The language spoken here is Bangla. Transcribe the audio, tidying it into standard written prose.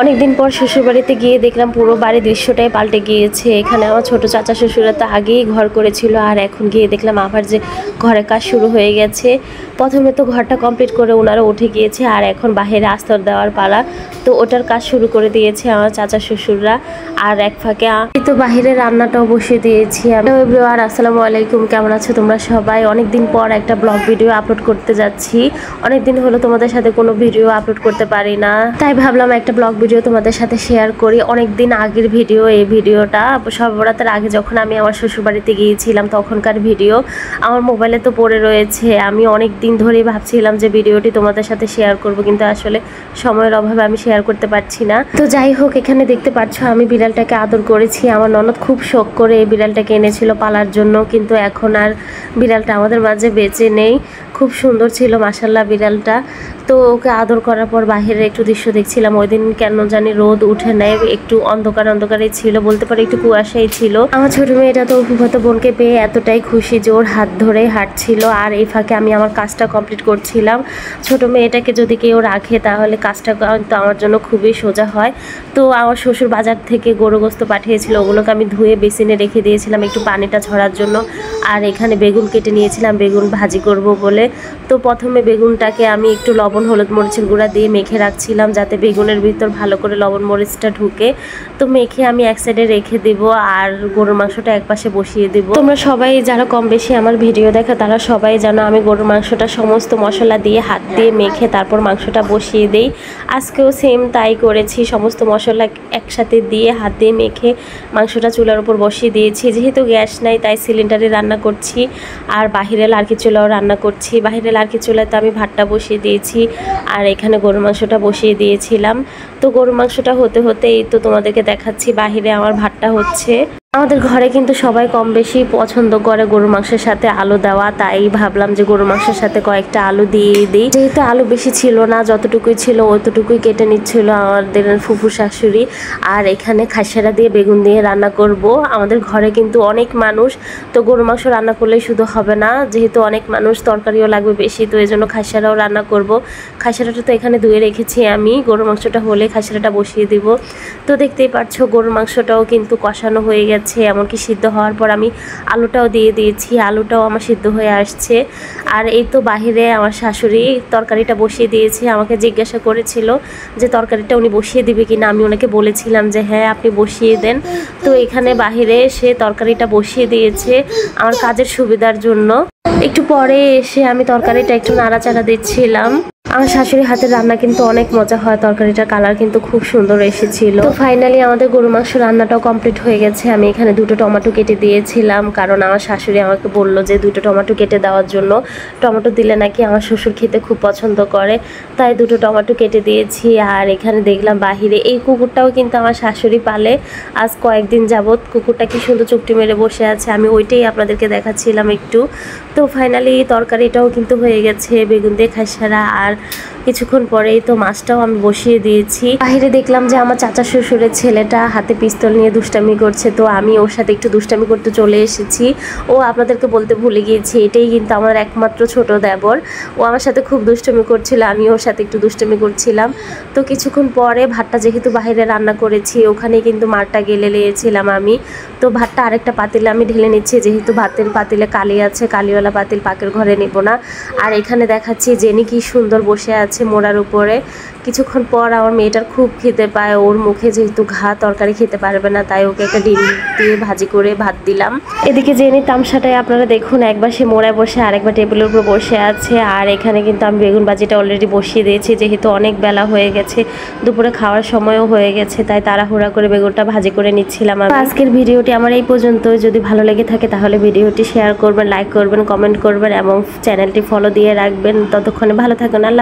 অনেকদিন পর শ্বশুরবাড়িতে গিয়ে দেখলাম পুরো বাড়ির দৃশ্যটাই পাল্টে গিয়েছে। এখানে আমার ছোট চাচা শ্বশুরা তো আগেই ঘর করেছিল, আর এখন গিয়ে দেখলাম আবার যে ঘরের কাজ শুরু হয়ে গেছে। প্রথমে তো ঘরটা কমপ্লিট করে ওনারা উঠে গিয়েছে, আর এখন বাহিরে আস্তর দেওয়ার পালা, তো ওটার কাজ শুরু করে দিয়েছে আমার চাচা শ্বশুররা। আর এক ফাঁকে তো বাহিরে রান্নাটাও বসিয়ে দিয়েছি। আর আসসালামু আলাইকুম, কেমন আছো তোমরা সবাই? অনেকদিন পর একটা ব্লগ ভিডিও আপলোড করতে যাচ্ছি। অনেকদিন হলো তোমাদের সাথে কোনো ভিডিও আপলোড করতে পারি না, তাই ভাবলাম একটা ব্লগ ভিডিও তোমাদের সাথে শেয়ার করি। অনেকদিন আগের ভিডিও এই ভিডিওটা, সব বরাতের আগে যখন আমি আমার শ্বশুরবাড়িতে গিয়েছিলাম তখনকার ভিডিও আমার মোবাইলে তো পড়ে রয়েছে। আমি অনেক দিন ধরেই ভাবছিলাম যে ভিডিওটি তোমাদের সাথে শেয়ার করব, কিন্তু আসলে সময়ের অভাবে আমি শেয়ার করতে পারছি না। তো যাই হোক, এখানে দেখতে পাচ্ছ আমি বিড়ালটাকে আদর করেছি। আমার ননদ খুব শখ করে এই বিড়ালটাকে এনেছিল পালার জন্য, কিন্তু এখন আর বিড়ালটা আমাদের মাঝে বেঁচে নেই। খুব সুন্দর ছিল মাশাআল্লাহ বিড়ালটা। তো ওকে আদর করার পর বাইরে একটু দৃশ্য দেখছিলাম। ওই দিন কেন জানি রোদ উঠে নেয়, একটু অন্ধকার অন্ধকারই ছিল, বলতে পারি একটু কুয়াশাই ছিল। আমার ছোট মেয়েটা তো ফুফাতো বোনকে পেয়ে এতটাই খুশি যে ওর হাত ধরে হাঁটছিল, আর এই ফাঁকে আমি আমার কাজটা কমপ্লিট করছিলাম। ছোট মেয়েটাকে যদি কেউ রাখে তাহলে কাজটা তো আমার জন্য খুবই সোজা হয়। তো আমার শ্বশুর বাজার থেকে গরু গোস্ত পাঠিয়েছিল, ওগুলোকে আমি ধুয়ে বেসিনে রেখে দিয়েছিলাম একটু পানিটা ঝরার জন্য। আর এখানে বেগুন কেটে নিয়েছিলাম বেগুন ভাজি করব বলে। তো প্রথমে বেগুনটাকে আমি একটু লবণ হলুদ মরিচের গুঁড়া দিয়ে মেখে রাখছিলাম, যাতে বেগুনের ভিতর ভালো করে লবণ মরিচটা ঢুকে। তো মেখে আমি এক সাইডে রেখে দেব, আর গরুর মাংসটা এক পাশে বসিয়ে দেব। তোমরা সবাই যারা কম বেশি আমার ভিডিও দেখো তারা সবাই জানো আমি গরুর মাংসটা সমস্ত মশলা দিয়ে হাত দিয়ে মেখে তারপর মাংসটা বসিয়ে দেই। আজকেও সেম তাই করেছি, সমস্ত মশলা একসাথে দিয়ে হাত দিয়ে মেখে মাংসটা চুলার উপর বসিয়ে দিয়েছি। যেহেতু গ্যাস নাই তাই সিলিন্ডারে রান্না করছি, আর বাহিরে লার্কি চুলাও রান্না করছি। বাহিরে লার্কি চুলায় তো আমি ভাতটা বসিয়ে দিয়েছি, আর এখানে গরুর মাংসটা বসিয়ে দিয়েছিলাম। তো গরুর মাংসটা হতে হতে এই তো তোমাদেরকে দেখাচ্ছি বাহিরে আমার ভাতটা হচ্ছে। আমাদের ঘরে কিন্তু সবাই কম বেশি পছন্দ করে গরুর মাংসের সাথে আলু দেওয়া, তাই ভাবলাম যে গরুর মাংসের সাথে কয়েকটা আলু দিয়ে দিই। যেহেতু আলু বেশি ছিল না, যতটুকুই ছিল অতটুকুই কেটে নিচ্ছিল আমাদের ফুফু শাশুড়ি। আর এখানে খাসিরা দিয়ে বেগুন দিয়ে রান্না করব। আমাদের ঘরে কিন্তু অনেক মানুষ, তো গরুর মাংস রান্না করলেই শুধু হবে না, যেহেতু অনেক মানুষ তরকারিও লাগবে বেশি, তো এই জন্য খাসিরাও রান্না করব। খাসিরাটা তো এখানে ধুয়ে রেখেছি আমি, গরুর মাংসটা হলে খাসিরাটা বসিয়ে দিব। তো দেখতেই পাচ্ছ গরুর মাংসটাও কিন্তু কষানো হয়ে গেছে, এমনকি সিদ্ধ হওয়ার পর আমি আলুটাও দিয়ে দিয়েছি, আলুটাও আমার সিদ্ধ হয়ে আসছে। আর এই তো বাহিরে আমার শাশুড়ি তরকারিটা বসিয়ে দিয়েছে। আমাকে জিজ্ঞাসা করেছিল যে তরকারিটা উনি বসিয়ে দিবে কিনা, আমি ওনাকে বলেছিলাম যে হ্যাঁ আপনি বসিয়ে দেন। তো এখানে বাহিরে সে তরকারিটা বসিয়ে দিয়েছে আমার কাজের সুবিধার জন্য। একটু পরে এসে আমি তরকারিটা একটু নাড়াচাড়া দিচ্ছিলাম। আমার শাশুড়ির হাতের রান্না কিন্তু অনেক মজা হয়, তরকারিটার কালার কিন্তু খুব সুন্দর এসেছিল। তো ফাইনালি আমাদের গরু মাংস রান্নাটাও কমপ্লিট হয়ে গেছে। আমি এখানে দুটো টমেটো কেটে দিয়েছিলাম, কারণ আমার শাশুড়ি আমাকে বললো যে দুটো টমেটো কেটে দেওয়ার জন্য। টমেটো দিলে নাকি আমার শ্বশুর খেতে খুব পছন্দ করে, তাই দুটো টমেটো কেটে দিয়েছি। আর এখানে দেখলাম বাহিরে এই কুকুরটাও কিন্তু আমার শাশুড়ি পালে, আজ কয়েকদিন যাবৎ কুকুরটা কি সুন্দর চুপটি মেরে বসে আছে, আমি ওইটাই আপনাদেরকে দেখাচ্ছিলাম একটু। তো ফাইনালি তরকারিটাও কিন্তু হয়ে গেছে বেগুন দিয়ে খাসিরা, আর কিছুক্ষণ পরেই তো মাছটাও আমি বসিয়ে দিয়েছি। বাহিরে দেখলাম যে আমার চাচা শ্বশুরের ছেলেটা হাতে পিস্তল নিয়ে দুষ্টামি করছে, তো আমি ওর সাথে একটু দুষ্টামি করতে চলে এসেছি। ও আপনাদেরকে বলতে ভুলে গিয়েছি, এটাই কিন্তু আমার একমাত্র ছোট দেবর। ও আমার সাথে খুব দুষ্টামি করছিল, আমি ওর সাথে একটু দুষ্টামি করছিলাম। তো কিছুক্ষণ পরে ভাতটা যেহেতু বাহিরে রান্না করেছি, ওখানে কিন্তু মারটা গেলে নিয়েছিলাম আমি। তো ভাতটা আরেকটা পাতিলে আমি ঢেলে নিচ্ছি, যেহেতু ভাতের পাতিলে কালি আছে, কালিওয়ালা পাতিল পাকের ঘরে নেব না। আর এখানে দেখাচ্ছি জেনি কি সুন্দর বসে আছে মোড়ার উপরে। কিছুক্ষণ পর আমার মেয়েটার খুব খেতে পায়, ওর মুখে যেহেতু ঘা তরকারি খেতে পারবে না, তাই ওকে একটা ডিম দিয়ে ভাজি করে ভাত দিলাম। এদিকে জেনি তামসাটায় আপনারা দেখুন, একবার সে মোড়ায় বসে আরেকবার টেবিলের উপর বসে আছে। আর এখানে কিন্তু আমি বেগুন ভাজিটা অলরেডি বসিয়ে দিয়েছি, যেহেতু অনেক বেলা হয়ে গেছে, দুপুরে খাওয়ার সময়ও হয়ে গেছে, তাই তাড়াহুড়া করে বেগুনটা ভাজি করে নিচ্ছিলাম। আজকের ভিডিওটি আমার এই পর্যন্ত। যদি ভালো লেগে থাকে তাহলে ভিডিওটি শেয়ার করবেন, লাইক করবেন, কমেন্ট করবেন এবং চ্যানেলটি ফলো দিয়ে রাখবেন। ততক্ষণে ভালো থাকুন। আল্লাহ।